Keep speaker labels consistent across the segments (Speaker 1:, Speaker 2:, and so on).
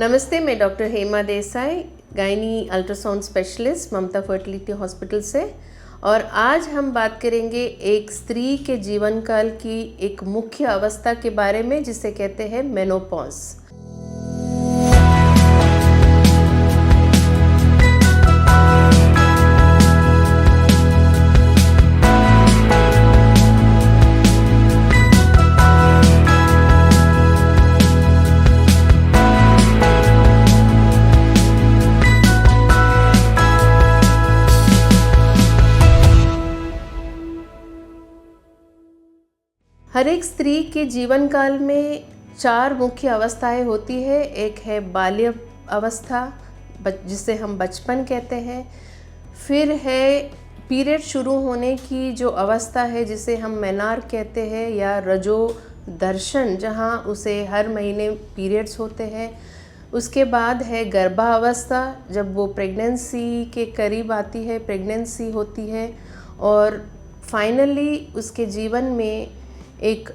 Speaker 1: नमस्ते, मैं doctor Hema Desai, gynae ultrasound specialist, Mamta fertility hospital से। और आज हम बात करेंगे एक स्त्री के जीवन काल की एक मुख्य अवस्था के बारे में, जिसे कहते हैं मेनोपॉज। हर एक स्त्री के जीवन काल में 4 मुख्य अवस्थाएं होती है। एक है बाल्य अवस्था, जिसे हम बचपन कहते हैं। फिर है पीरियड शुरू होने की जो अवस्था है, जिसे हम मेनार्क कहते हैं, या रजो दर्शन, जहां उसे हर महीने पीरियड्स होते हैं। उसके बाद है गर्भावस्था, जब वो प्रेगनेंसी के करीब आती है, प्रेगनेंसी होती है। और फाइनली उसके जीवन में एक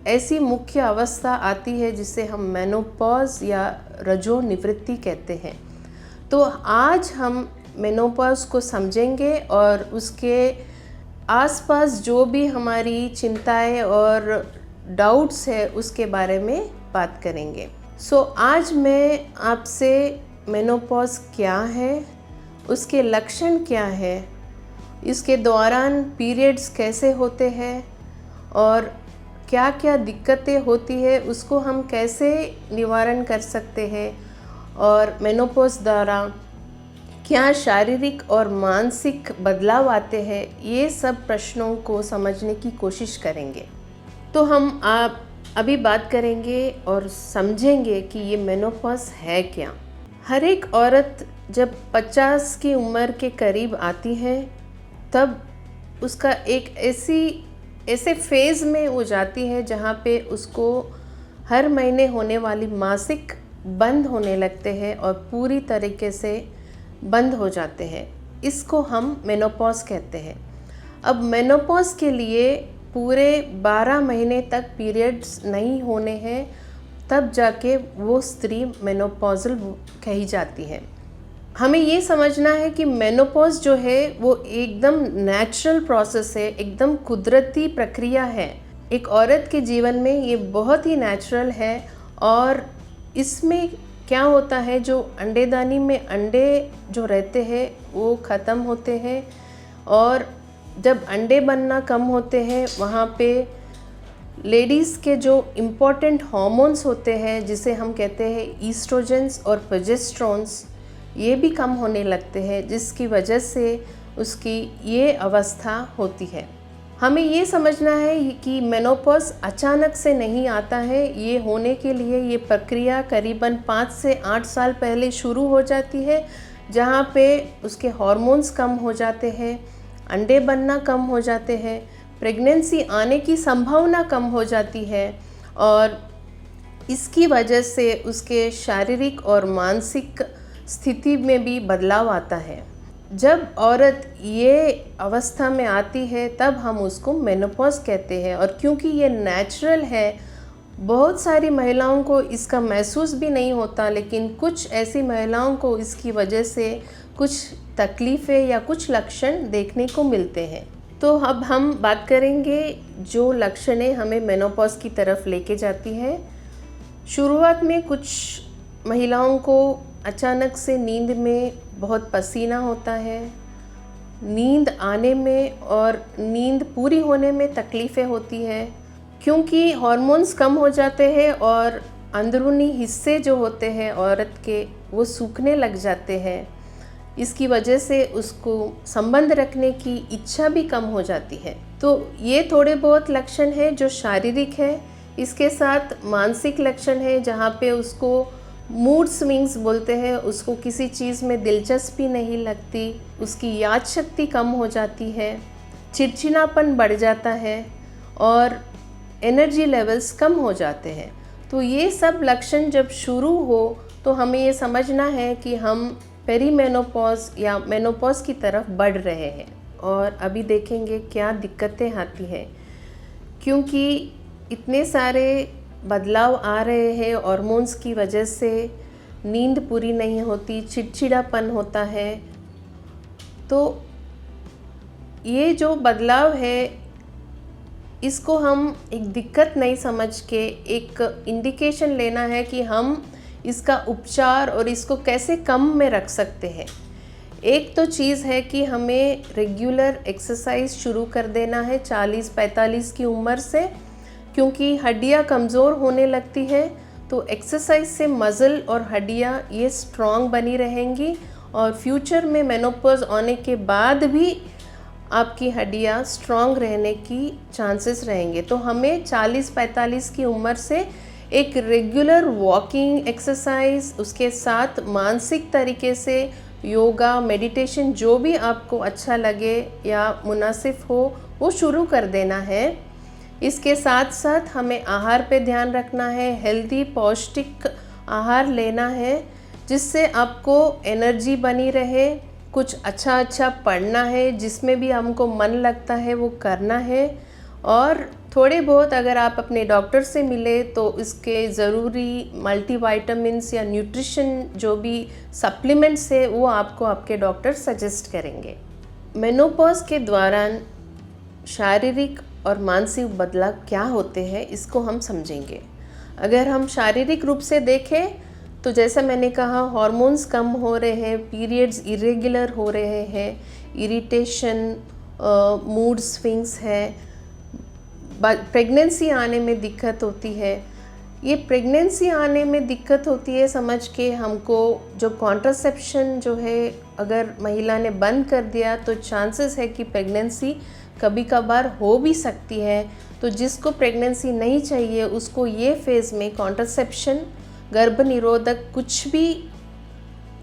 Speaker 1: ऐसी मुख्य अवस्था आती है जिसे हम मेनोपॉज या रजो निवृत्ति कहते हैं। तो आज हम मेनोपॉज को समझेंगे और उसके आसपास जो भी हमारी चिंताएं और डाउट्स है उसके बारे में बात करेंगे। आज मैं आपसे मेनोपॉज क्या है, उसके लक्षण क्या है, इसके दौरान पीरियड्स कैसे होते हैं और क्या क्या दिक्कतें होती है, उसको हम कैसे निवारण कर सकते हैं, और मेनोपॉज द्वारा क्या शारीरिक और मानसिक बदलाव आते हैं, ये सब प्रश्नों को समझने की कोशिश करेंगे। तो हम अभी बात करेंगे और समझेंगे कि ये मेनोपॉज है क्या। हर एक औरत जब 50 की उम्र के करीब आती है, तब उसका एक ऐसे फेज़ में वो जाती है जहाँ पे उसको हर महीने होने वाली मासिक बंद होने लगते हैं और पूरी तरीके से बंद हो जाते हैं। इसको हम मेनोपॉज कहते हैं। अब मेनोपॉज के लिए पूरे 12 महीने तक पीरियड्स नहीं होने हैं, तब जाके वो स्त्री मेनोपॉजल कही जाती है। हमें ये समझना है कि मेनोपॉज जो है वो एकदम नेचुरल प्रोसेस है, एकदम कुदरती प्रक्रिया है। एक औरत के जीवन में ये बहुत ही नेचुरल है। और इसमें क्या होता है, जो अंडेदानी में अंडे जो रहते हैं वो ख़त्म होते हैं, और जब अंडे बनना कम होते हैं, वहाँ पे लेडीज़ के जो इम्पोर्टेंट हार्मोन्स होते हैं, जिसे हम कहते हैं ईस्ट्रोजेंस और प्रोजेस्टेरोन्स, ये भी कम होने लगते हैं, जिसकी वजह से उसकी ये अवस्था होती है। हमें ये समझना है कि मेनोपॉज अचानक से नहीं आता है। ये होने के लिए ये प्रक्रिया करीबन 5 से 8 साल पहले शुरू हो जाती है, जहाँ पे उसके हार्मोन्स कम हो जाते हैं, अंडे बनना कम हो जाते हैं, प्रेगनेंसी आने की संभावना कम हो जाती है, और इसकी वजह से उसके शारीरिक और मानसिक स्थिति में भी बदलाव आता है। जब औरत ये अवस्था में आती है, तब हम उसको मेनोपॉज कहते हैं। और क्योंकि ये नेचुरल है, बहुत सारी महिलाओं को इसका महसूस भी नहीं होता, लेकिन कुछ ऐसी महिलाओं को इसकी वजह से कुछ तकलीफ़ें या कुछ लक्षण देखने को मिलते हैं। तो अब हम बात करेंगे जो लक्षणें हमें मेनोपॉज की तरफ लेके जाती है। शुरुआत में कुछ महिलाओं को अचानक से नींद में बहुत पसीना होता है, नींद आने में और नींद पूरी होने में तकलीफ़ें होती है, क्योंकि हार्मोन्स कम हो जाते हैं और अंदरूनी हिस्से जो होते हैं औरत के, वो सूखने लग जाते हैं। इसकी वजह से उसको संबंध रखने की इच्छा भी कम हो जाती है। तो ये थोड़े बहुत लक्षण हैं जो शारीरिक है। इसके साथ मानसिक लक्षण है, जहाँ पे उसको मूड स्विंग्स बोलते हैं, उसको किसी चीज़ में दिलचस्पी नहीं लगती, उसकी याद शक्ति कम हो जाती है, चिड़चिड़ापन बढ़ जाता है और एनर्जी लेवल्स कम हो जाते हैं। तो ये सब लक्षण जब शुरू हो, तो हमें ये समझना है कि हम पेरीमेनोपॉज या मेनोपॉज की तरफ बढ़ रहे हैं। और अभी देखेंगे क्या दिक्कतें आती हैं, क्योंकि इतने सारे बदलाव आ रहे हैं हार्मोन्स की वजह से। नींद पूरी नहीं होती, चिड़चिड़ापन होता है। तो ये जो बदलाव है, इसको हम एक दिक्कत नहीं समझ के एक इंडिकेशन लेना है कि हम इसका उपचार और इसको कैसे कम में रख सकते हैं। एक तो चीज़ है कि हमें रेगुलर एक्सरसाइज शुरू कर देना है 40-45 की उम्र से, क्योंकि हड्डियां कमज़ोर होने लगती है। तो एक्सरसाइज से मसल और हड्डियां ये स्ट्रॉन्ग बनी रहेंगी और फ्यूचर में मेनोपॉज आने के बाद भी आपकी हड्डियां स्ट्रॉन्ग रहने की चांसेस रहेंगे। तो हमें 40-45 की उम्र से एक रेगुलर वॉकिंग एक्सरसाइज, उसके साथ मानसिक तरीके से योगा, मेडिटेशन, जो भी आपको अच्छा लगे या मुनासिब हो वो शुरू कर देना है। इसके साथ साथ हमें आहार पे ध्यान रखना है, हेल्दी पौष्टिक आहार लेना है जिससे आपको एनर्जी बनी रहे। कुछ अच्छा पढ़ना है, जिसमें भी हमको मन लगता है वो करना है। और थोड़े बहुत अगर आप अपने डॉक्टर से मिले तो इसके ज़रूरी मल्टीविटामिन्स या न्यूट्रिशन जो भी सप्लीमेंट्स है वो आपको आपके डॉक्टर सजेस्ट करेंगे। मेनोपॉज के दौरान शारीरिक और मानसिक बदलाव क्या होते हैं इसको हम समझेंगे। अगर हम शारीरिक रूप से देखें तो जैसा मैंने कहा, हार्मोन्स कम हो रहे हैं, पीरियड्स इरेगुलर हो रहे हैं, इरिटेशन, मूड स्विंग्स है, प्रेगनेंसी आने में दिक्कत होती है। ये प्रेगनेंसी आने में दिक्कत होती है समझ के हमको जो कॉन्ट्रासेप्शन जो है अगर महिला ने बंद कर दिया तो चांसेस है कि प्रेगनेंसी कभी कभार हो भी सकती है। तो जिसको प्रेगनेंसी नहीं चाहिए उसको ये फेज़ में कॉन्ट्रासेप्शन, गर्भ निरोधक कुछ भी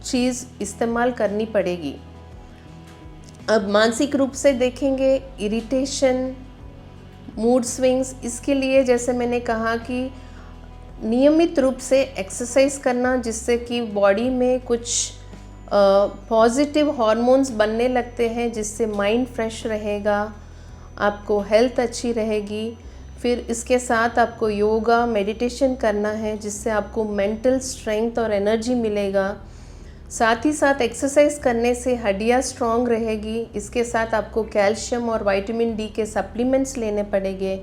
Speaker 1: चीज़ इस्तेमाल करनी पड़ेगी। अब मानसिक रूप से देखेंगे, इरिटेशन, मूड स्विंग्स, इसके लिए जैसे मैंने कहा कि नियमित रूप से एक्सरसाइज करना जिससे कि बॉडी में कुछ पॉजिटिव हार्मोन्स बनने लगते हैं जिससे माइंड फ्रेश रहेगा, आपको हेल्थ अच्छी रहेगी। फिर इसके साथ आपको योगा, मेडिटेशन करना है जिससे आपको मेंटल स्ट्रेंथ और एनर्जी मिलेगा। साथ ही साथ एक्सरसाइज करने से हड्डियाँ स्ट्रॉन्ग रहेगी। इसके साथ आपको कैल्शियम और विटामिन डी के सप्लीमेंट्स लेने पड़ेंगे।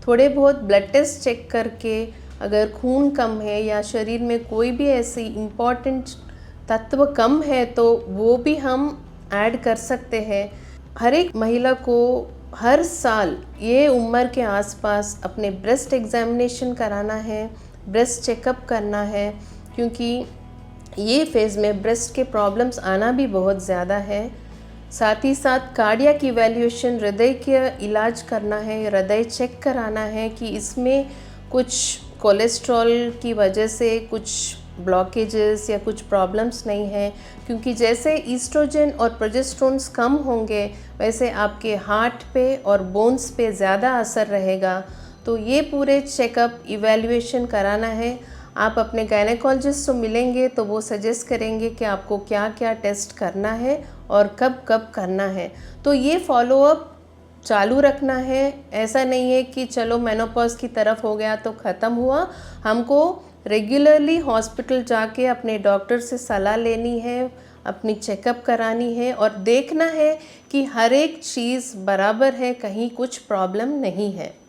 Speaker 1: थोड़े बहुत ब्लड टेस्ट चेक करके अगर खून कम है या शरीर में कोई भी ऐसी इम्पॉर्टेंट तत्व कम है तो वो भी हम ऐड कर सकते हैं। हर एक महिला को हर साल ये उम्र के आसपास अपने ब्रेस्ट एग्जामिनेशन कराना है, ब्रेस्ट चेकअप करना है, क्योंकि ये फेज़ में ब्रेस्ट के प्रॉब्लम्स आना भी बहुत ज़्यादा है। साथ ही साथ कार्डियक इवैल्यूएशन, हृदय के इलाज करना है, हृदय चेक कराना है कि इसमें कुछ कोलेस्ट्रॉल की वजह से कुछ ब्लॉकेजेस या कुछ प्रॉब्लम्स नहीं है, क्योंकि जैसे ईस्ट्रोजन और प्रोजेस्टेरोन्स कम होंगे वैसे आपके हार्ट पे और बोन्स पे ज़्यादा असर रहेगा। तो ये पूरे चेकअप, इवैल्यूएशन कराना है। आप अपने गायनेकोलॉजिस्ट से मिलेंगे तो वो सजेस्ट करेंगे कि आपको क्या क्या टेस्ट करना है और कब कब करना है। तो ये फॉलोअप चालू रखना है। ऐसा नहीं है कि चलो मेनोपॉज की तरफ हो गया तो ख़त्म हुआ। हमको रेगुलरली हॉस्पिटल जाके अपने डॉक्टर से सलाह लेनी है, अपनी चेकअप करानी है और देखना है कि हर एक चीज़ बराबर है, कहीं कुछ प्रॉब्लम नहीं है।